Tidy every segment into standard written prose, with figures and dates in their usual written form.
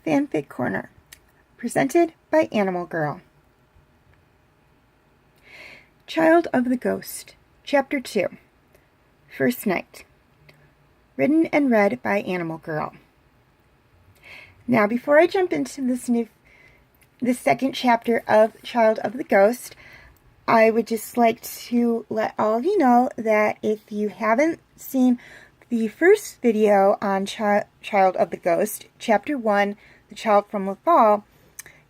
Fanfic Corner, presented by Animal Girl. Child of the Ghost, Chapter 2, First Night. Written and read by Animal Girl. Now, before I jump into this second chapter of Child of the Ghost, I would just like to let all of you know that if you haven't seen the first video on Child of the Ghost, Chapter 1, The Child from Lothal,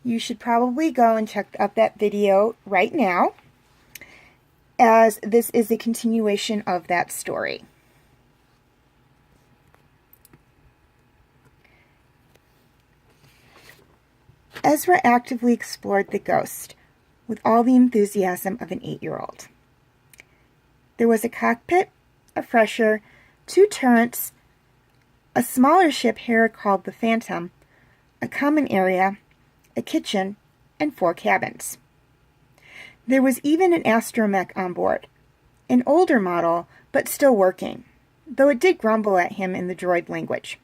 you should probably go and check up that video right now, as this is a continuation of that story. Ezra actively explored the ghost with all the enthusiasm of an 8-year-old. There was a cockpit, a fresher, 2 turrets, a smaller ship Hera called the Phantom, a common area, a kitchen, and 4 cabins. There was even an astromech on board, an older model, but still working, though it did grumble at him in the droid language.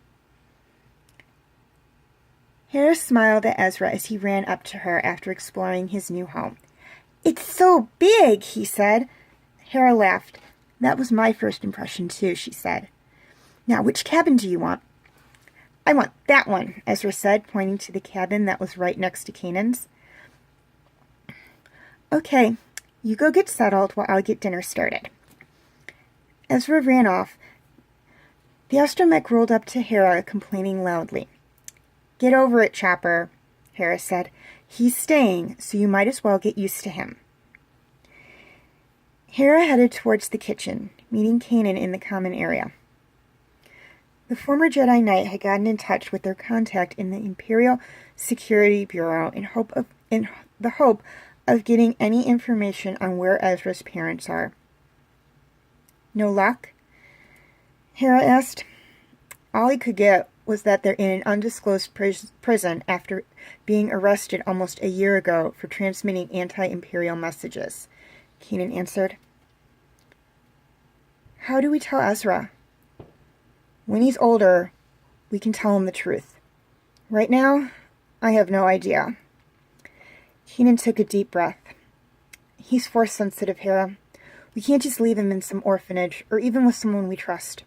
Hera smiled at Ezra as he ran up to her after exploring his new home. "It's so big," he said. Hera laughed. "That was my first impression too," she said. "Now, which cabin do you want?" "I want that one," Ezra said, pointing to the cabin that was right next to Kanan's. "Okay, you go get settled while I'll get dinner started." Ezra ran off. The astromech rolled up to Hera, complaining loudly. "Get over it, Chopper," Hera said. "He's staying, so you might as well get used to him." Hera headed towards the kitchen, meeting Kanan in the common area. The former Jedi Knight had gotten in touch with their contact in the Imperial Security Bureau in the hope of getting any information on where Ezra's parents are. "No luck?" Hera asked. All he could get was that they're in an undisclosed prison after being arrested almost a year ago for transmitting anti-Imperial messages, Kanan answered. "How do we tell Ezra?" "When he's older, we can tell him the truth. Right now, I have no idea." Kanan took a deep breath. "He's Force-sensitive, Hera. We can't just leave him in some orphanage, or even with someone we trust.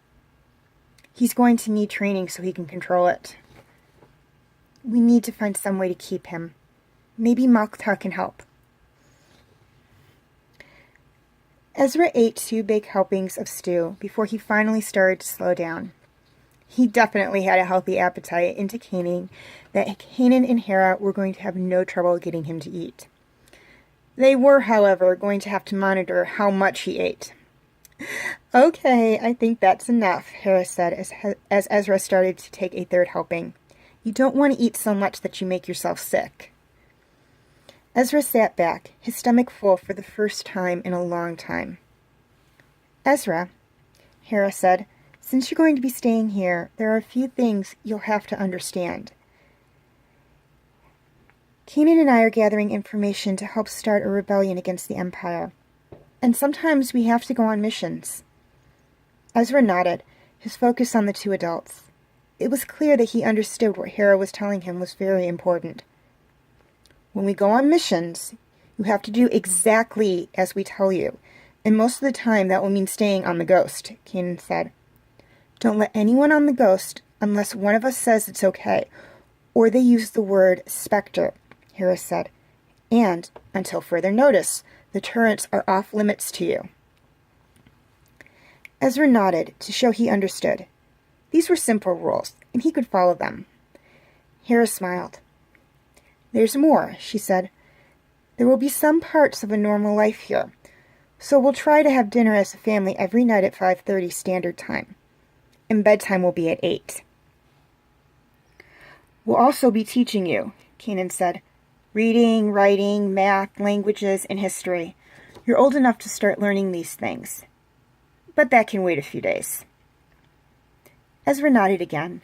He's going to need training so he can control it. We need to find some way to keep him. Maybe Lothal can help." Ezra ate 2 big helpings of stew before he finally started to slow down. He definitely had a healthy appetite, indicating that Kanan and Hera were going to have no trouble getting him to eat. They were, however, going to have to monitor how much he ate. "Okay, I think that's enough," Hera said as Ezra started to take a 3rd helping. "You don't want to eat so much that you make yourself sick." Ezra sat back, his stomach full for the first time in a long time. "Ezra," Hera said, "since you're going to be staying here, there are a few things you'll have to understand. Kanan and I are gathering information to help start a rebellion against the Empire, and sometimes we have to go on missions." Ezra nodded, his focus on the 2 adults. It was clear that he understood what Hera was telling him was very important. "When we go on missions, you have to do exactly as we tell you, and most of the time that will mean staying on the Ghost," Kanan said. "Don't let anyone on the Ghost unless one of us says it's okay, or they use the word Spectre," Hera said. "And, until further notice, the turrets are off limits to you." Ezra nodded to show he understood. These were simple rules, and he could follow them. Hera smiled. "There's more," she said. "There will be some parts of a normal life here, so we'll try to have dinner as a family every night at 5:30 Standard Time, and bedtime will be at 8. "We'll also be teaching you," Kanan said. "Reading, writing, math, languages, and history. You're old enough to start learning these things. But that can wait a few days." Ezra nodded again.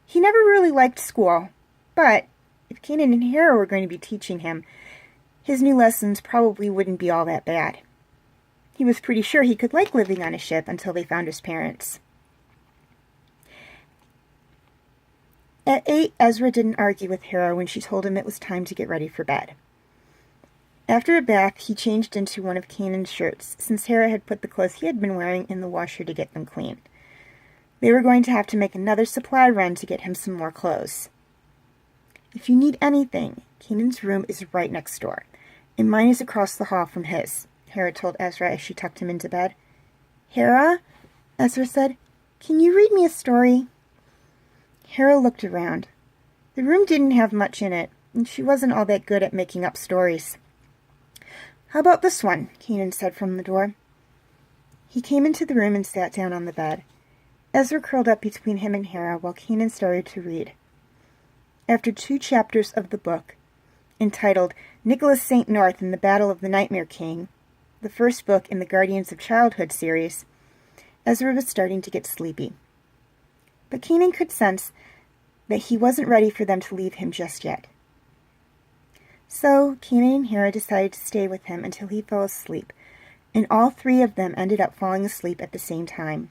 He never really liked school, but if Kanan and Hera were going to be teaching him, his new lessons probably wouldn't be all that bad. He was pretty sure he could like living on a ship until they found his parents. At 8, Ezra didn't argue with Hera when she told him it was time to get ready for bed. After a bath, he changed into one of Kanan's shirts, since Hera had put the clothes he had been wearing in the washer to get them clean. They were going to have to make another supply run to get him some more clothes. "If you need anything, Kanan's room is right next door, and mine is across the hall from his," Hera told Ezra as she tucked him into bed. "Hera," Ezra said, "can you read me a story?" Hera looked around. The room didn't have much in it, and she wasn't all that good at making up stories. "How about this one?" Kanan said from the door. He came into the room and sat down on the bed. Ezra curled up between him and Hera while Kanan started to read. After 2 chapters of the book, entitled Nicholas St. North and the Battle of the Nightmare King, the first book in the Guardians of Childhood series, Ezra was starting to get sleepy. But Kanan could sense that he wasn't ready for them to leave him just yet. So Kanan and Hera decided to stay with him until he fell asleep, and all 3 of them ended up falling asleep at the same time.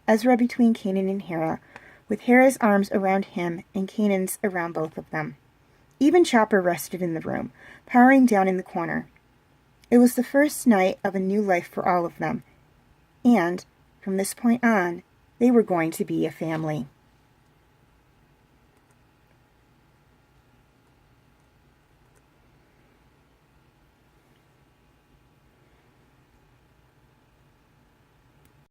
Ezra between Kanan and Hera, with Hera's arms around him and Kanan's around both of them. Even Chopper rested in the room, powering down in the corner. It was the first night of a new life for all of them, and, from this point on, they were going to be a family.